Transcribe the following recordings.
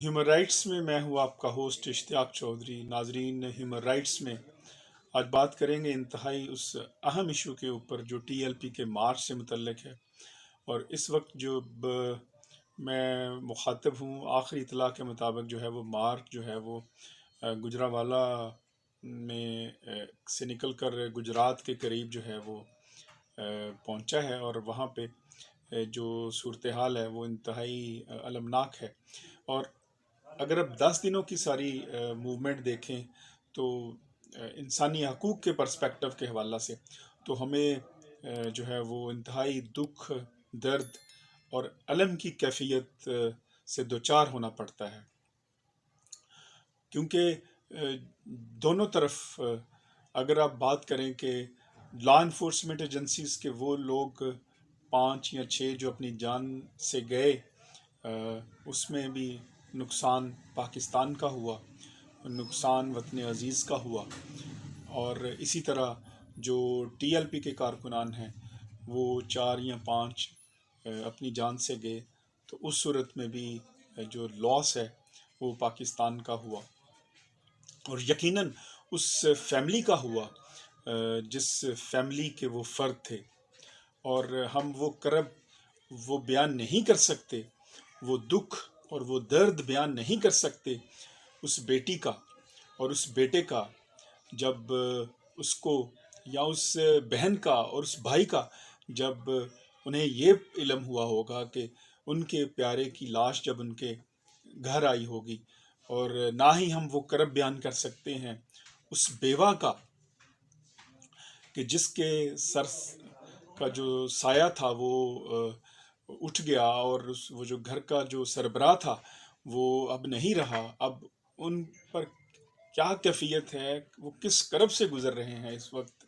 Human rights میں میں ہوں آپ کا ہوسٹ اشتیاق چودھری۔ ناظرین، ہیومن رائٹس میں آج بات کریں گے انتہائی اس اہم ایشو کے اوپر جو ٹی ایل پی کے مارچ سے متعلق ہے۔ اور اس وقت جو میں مخاطب ہوں، آخری اطلاع کے مطابق جو ہے وہ مارچ جو ہے وہ گجرانوالہ میں سے نکل کر گجرات کے قریب جو ہے وہ پہنچا ہے، اور وہاں پہ جو صورتحال ہے وہ انتہائی المناک ہے۔ اور اگر اب 10 دنوں کی ساری موومنٹ دیکھیں تو انسانی حقوق کے پرسپیکٹو کے حوالہ سے تو ہمیں جو ہے وہ انتہائی دکھ، درد اور الم کی کیفیت سے دوچار ہونا پڑتا ہے، کیونکہ دونوں طرف اگر آپ بات کریں کہ لا انفورسمنٹ ایجنسیز کے وہ لوگ 5 یا 6 جو اپنی جان سے گئے، اس میں بھی نقصان پاکستان کا ہوا، نقصان وطن عزیز کا ہوا، اور اسی طرح جو ٹی ایل پی کے کارکنان ہیں وہ 4 یا 5 اپنی جان سے گئے، تو اس صورت میں بھی جو لاس ہے وہ پاکستان کا ہوا، اور یقیناً اس فیملی کا ہوا جس فیملی کے وہ فرد تھے، اور ہم وہ کرب وہ بیان نہیں کر سکتے، وہ دکھ اور وہ درد بیان نہیں کر سکتے اس بیٹی کا اور اس بیٹے کا، جب اس کو یا اس بہن کا اور اس بھائی کا جب انہیں یہ علم ہوا ہوگا کہ ان کے پیارے کی لاش جب ان کے گھر آئی ہوگی، اور نہ ہی ہم وہ کرب بیان کر سکتے ہیں اس بیوہ کا کہ جس کے سر کا جو سایہ تھا وہ اٹھ گیا، اور وہ جو گھر کا جو سربراہ تھا وہ اب نہیں رہا۔ اب ان پر کیا کیفیت ہے، وہ کس کرب سے گزر رہے ہیں اس وقت،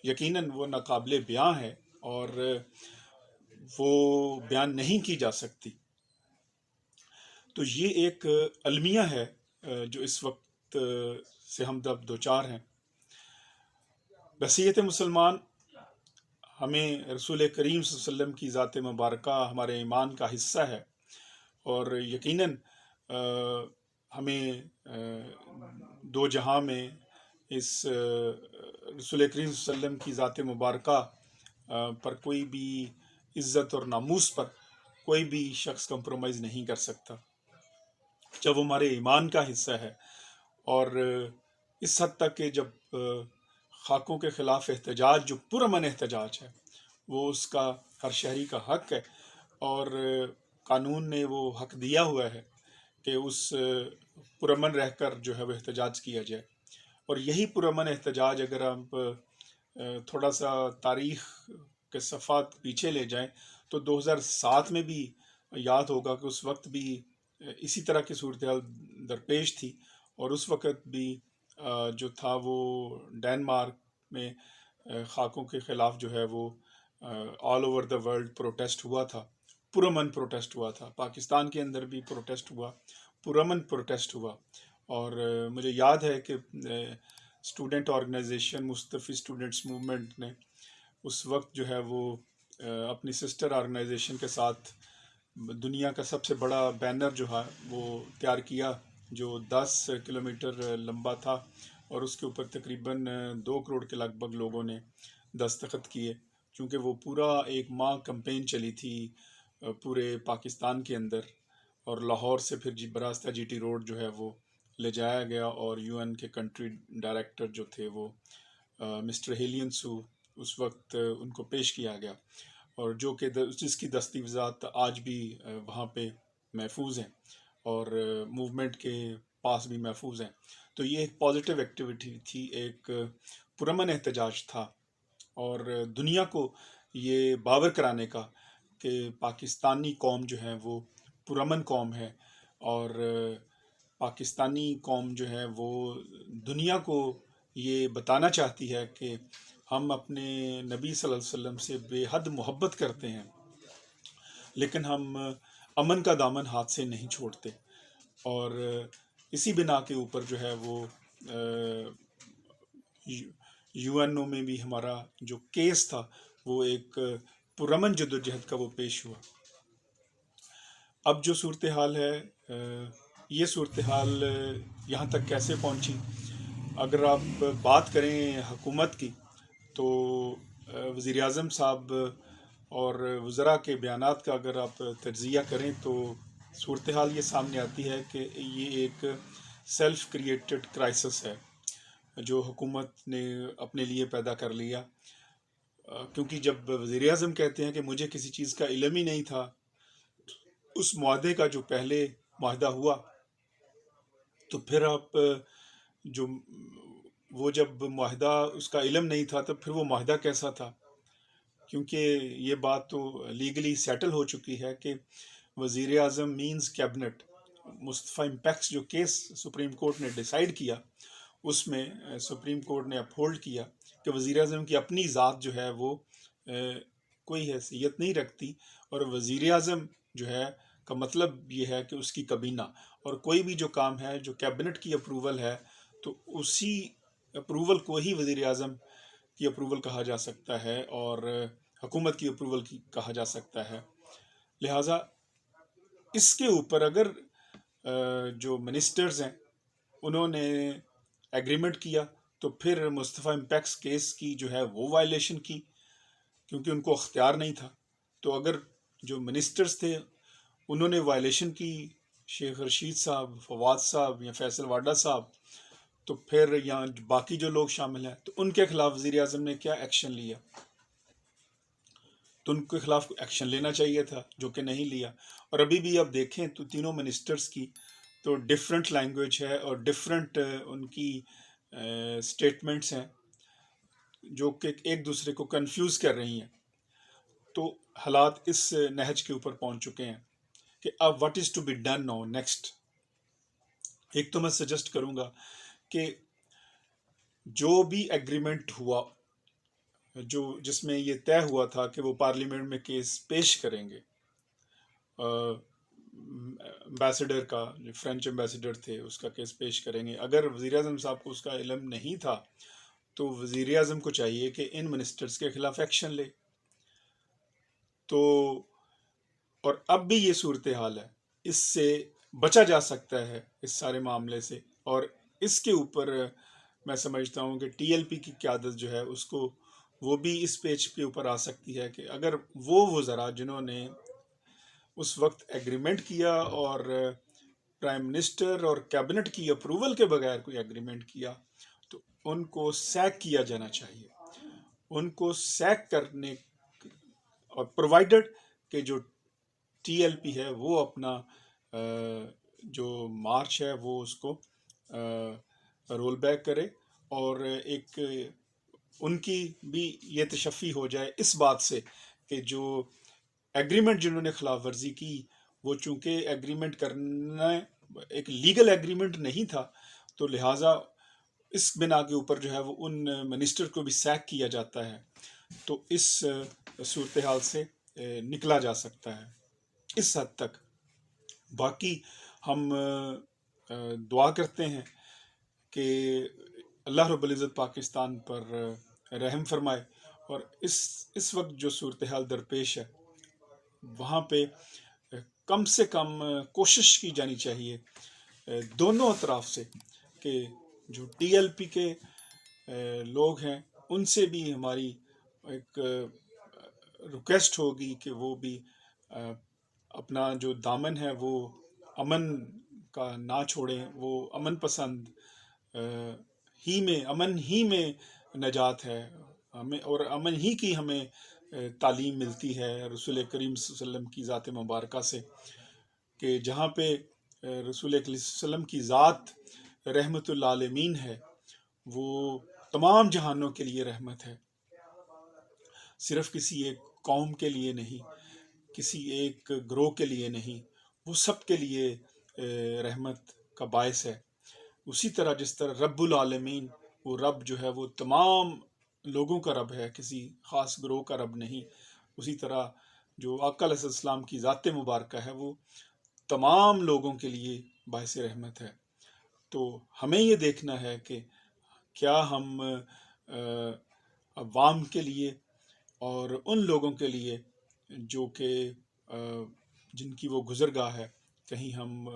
یقیناً وہ ناقابل بیاں ہے اور وہ بیان نہیں کی جا سکتی۔ تو یہ ایک المیہ ہے جو اس وقت سے ہم دوچار ہیں۔ بصیرت مسلمان ہمیں رسول کریم صلی اللہ علیہ وسلم کی ذات مبارکہ ہمارے ایمان کا حصہ ہے، اور یقیناً ہمیں دو جہاں میں اس رسول کریم صلی اللہ علیہ وسلم کی ذات مبارکہ پر کوئی بھی عزت اور ناموس پر کوئی بھی شخص کمپرومائز نہیں کر سکتا، جب وہ ہمارے ایمان کا حصہ ہے۔ اور اس حد تک کہ جب خاکوں کے خلاف احتجاج جو پرامن احتجاج ہے وہ اس کا ہر شہری کا حق ہے، اور قانون نے وہ حق دیا ہوا ہے کہ اس پرامن رہ کر جو ہے وہ احتجاج کیا جائے۔ اور یہی پرامن احتجاج اگر آپ تھوڑا سا تاریخ کے صفحات پیچھے لے جائیں تو 2007 میں بھی یاد ہوگا کہ اس وقت بھی اسی طرح کی صورتحال درپیش تھی، اور اس وقت بھی جو تھا وہ ڈینمارک میں خاکوں کے خلاف جو ہے وہ all over the world protest ہوا تھا، پرامن پروٹیسٹ ہوا تھا۔ پاکستان کے اندر بھی پروٹیسٹ ہوا، پرامن پروٹیسٹ ہوا، اور مجھے یاد ہے کہ اسٹوڈنٹ آرگنائزیشن مستفی اسٹوڈنٹس موومنٹ نے اس وقت جو ہے وہ اپنی سسٹر آرگنائزیشن کے ساتھ دنیا کا سب سے بڑا بینر جو ہے وہ تیار کیا، جو 10 کلومیٹر لمبا تھا، اور اس کے اوپر تقریباً 2 کروڑ کے لگ بھگ لوگوں نے دستخط کیے، چونکہ وہ پورا 1 ماہ کمپین چلی تھی پورے پاکستان کے اندر، اور لاہور سے پھر براستہ جی ٹی روڈ جو ہے وہ لے جایا گیا، اور یو این کے کنٹری ڈائریکٹر جو تھے وہ مسٹر ہیلین سو، اس وقت ان کو پیش کیا گیا، اور جو کہ جس کی دستاویزات آج بھی وہاں پہ محفوظ ہیں اور موومنٹ کے پاس بھی محفوظ ہیں۔ تو یہ ایک پازیٹیو ایکٹیویٹی تھی، ایک پرامن احتجاج تھا، اور دنیا کو یہ باور کرانے کا کہ پاکستانی قوم جو ہے وہ پرامن قوم ہے، اور پاکستانی قوم جو ہے وہ دنیا کو یہ بتانا چاہتی ہے کہ ہم اپنے نبی صلی اللہ علیہ وسلم سے بے حد محبت کرتے ہیں، لیکن ہم امن کا دامن ہاتھ سے نہیں چھوڑتے، اور اسی بنا کے اوپر جو ہے وہ یو این او میں بھی ہمارا جو کیس تھا وہ ایک پرامن جدوجہد کا وہ پیش ہوا۔ اب جو صورتحال ہے یہ صورتحال یہاں تک کیسے پہنچی؟ اگر آپ بات کریں حکومت کی تو وزیر اعظم صاحب اور وزراء کے بیانات کا اگر آپ تجزیہ کریں تو صورتحال یہ سامنے آتی ہے کہ یہ ایک سیلف کریٹڈ کرائسس ہے جو حکومت نے اپنے لیے پیدا کر لیا، کیونکہ جب وزیر اعظم کہتے ہیں کہ مجھے کسی چیز کا علم ہی نہیں تھا، اس معاہدے کا جو پہلے معاہدہ ہوا، تو پھر آپ جو وہ جب معاہدہ اس کا علم نہیں تھا تو پھر وہ معاہدہ کیسا تھا؟ کیونکہ یہ بات تو لیگلی سیٹل ہو چکی ہے کہ وزیر اعظم مینز کیبنٹ۔ مصطفیٰ امپیکس جو کیس سپریم کورٹ نے ڈیسائیڈ کیا، اس میں سپریم کورٹ نے اپہولڈ کیا کہ وزیر اعظم کی اپنی ذات جو ہے وہ کوئی حیثیت نہیں رکھتی، اور وزیر اعظم جو ہے کا مطلب یہ ہے کہ اس کی کابینہ، اور کوئی بھی جو کام ہے جو کیبنٹ کی اپروول ہے تو اسی اپروول کو ہی وزیر اعظم کی اپروول کہا جا سکتا ہے اور حکومت کی اپروول کی کہا جا سکتا ہے۔ لہٰذا اس کے اوپر اگر جو منسٹرز ہیں انہوں نے ایگریمنٹ کیا تو پھر مصطفیٰ امپیکس کیس کی جو ہے وہ وائلیشن کی، کیونکہ ان کو اختیار نہیں تھا۔ تو اگر جو منسٹرز تھے انہوں نے وائلیشن کی، شیخ رشید صاحب، فواد صاحب یا فیصل واڈا صاحب، تو پھر یہاں باقی جو لوگ شامل ہیں تو ان کے خلاف وزیر اعظم نے کیا ایکشن لیا؟ تو ان کے خلاف ایکشن لینا چاہیے تھا، جو کہ نہیں لیا۔ اور ابھی بھی آپ دیکھیں تو تینوں منسٹرز کی تو ڈفرینٹ لینگویج ہے اور ڈفرینٹ ان کی سٹیٹمنٹس ہیں جو کہ ایک دوسرے کو کنفیوز کر رہی ہیں۔ تو حالات اس نہج کے اوپر پہنچ چکے ہیں کہ اب what is to be done now next. ایک تو میں سجیسٹ کروں گا کہ جو بھی ایگریمنٹ ہوا، جس میں یہ طے ہوا تھا کہ وہ پارلیمنٹ میں کیس پیش کریں گے، امبیسڈر کا، جو فرینچ امبیسڈر تھے اس کا کیس پیش کریں گے، اگر وزیر اعظم صاحب کو اس کا علم نہیں تھا تو وزیر اعظم کو چاہیے کہ ان منسٹرز کے خلاف ایکشن لے۔ تو اور اب بھی یہ صورتحال ہے، اس سے بچا جا سکتا ہے اس سارے معاملے سے، اور اس کے اوپر میں سمجھتا ہوں کہ ٹی ایل پی کی قیادت جو ہے اس کو وہ بھی اس پیج کے اوپر آ سکتی ہے کہ اگر وہ وزراء جنہوں نے اس وقت ایگریمنٹ کیا اور پرائم منسٹر اور کیبنٹ کی اپروول کے بغیر کوئی ایگریمنٹ کیا تو ان کو سیک کیا جانا چاہیے۔ ان کو سیک کرنے اور پرووائڈڈ کہ جو ٹی ایل پی ہے وہ اپنا جو مارچ ہے وہ اس کو رول بیک کرے، اور ایک ان کی بھی یہ تشفی ہو جائے اس بات سے کہ جو ایگریمنٹ جنہوں نے خلاف ورزی کی، وہ چونکہ ایگریمنٹ کرنا ایک لیگل ایگریمنٹ نہیں تھا، تو لہٰذا اس بنا کے اوپر جو ہے وہ ان منسٹر کو بھی سیک کیا جاتا ہے۔ تو اس صورتحال سے نکلا جا سکتا ہے اس حد تک۔ باقی ہم دعا کرتے ہیں کہ اللہ رب العزت پاکستان پر رحم فرمائے، اور اس وقت جو صورتحال درپیش ہے وہاں پہ کم سے کم کوشش کی جانی چاہیے دونوں اطراف سے کہ جو ٹی ایل پی کے لوگ ہیں ان سے بھی ہماری ایک ریکویسٹ ہوگی کہ وہ بھی اپنا جو دامن ہے وہ امن کا نہ چھوڑیں، وہ امن پسند امن ہی میں نجات ہے، اور امن ہی کی ہمیں تعلیم ملتی ہے رسول کریم صلی اللہ علیہ وسلم کی ذات مبارکہ سے، کہ جہاں پہ رسول کریم صلی اللہ علیہ وسلم کی ذات رحمت للعالمین ہے، وہ تمام جہانوں کے لیے رحمت ہے، صرف کسی ایک قوم کے لیے نہیں، کسی ایک گروہ کے لیے نہیں، وہ سب کے لیے رحمت کا باعث ہے۔ اسی طرح جس طرح رب العالمین، وہ رب جو ہے وہ تمام لوگوں کا رب ہے، کسی خاص گروہ کا رب نہیں، اسی طرح جو آقا علیہ السلام کی ذات مبارکہ ہے وہ تمام لوگوں کے لیے باعث رحمت ہے۔ تو ہمیں یہ دیکھنا ہے کہ کیا ہم عوام کے لیے اور ان لوگوں کے لیے جو کہ جن کی وہ گزرگاہ ہے، کہیں ہم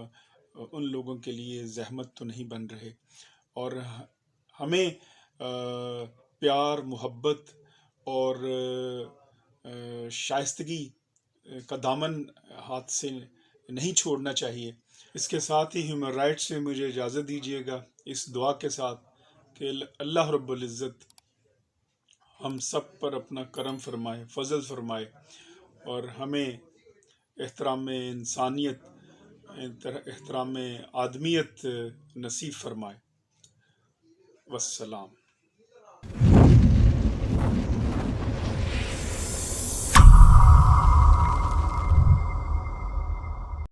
ان لوگوں کے لیے زحمت تو نہیں بن رہے، اور ہمیں پیار، محبت اور شائستگی کا دامن ہاتھ سے نہیں چھوڑنا چاہیے۔ اس کے ساتھ ہی ہیومن رائٹس سے مجھے اجازت دیجیے گا اس دعا کے ساتھ کہ اللہ رب العزت ہم سب پر اپنا کرم فرمائے، فضل فرمائے، اور ہمیں احترام انسانیت، احترام آدمیت نصیب فرمائے۔ والسلام۔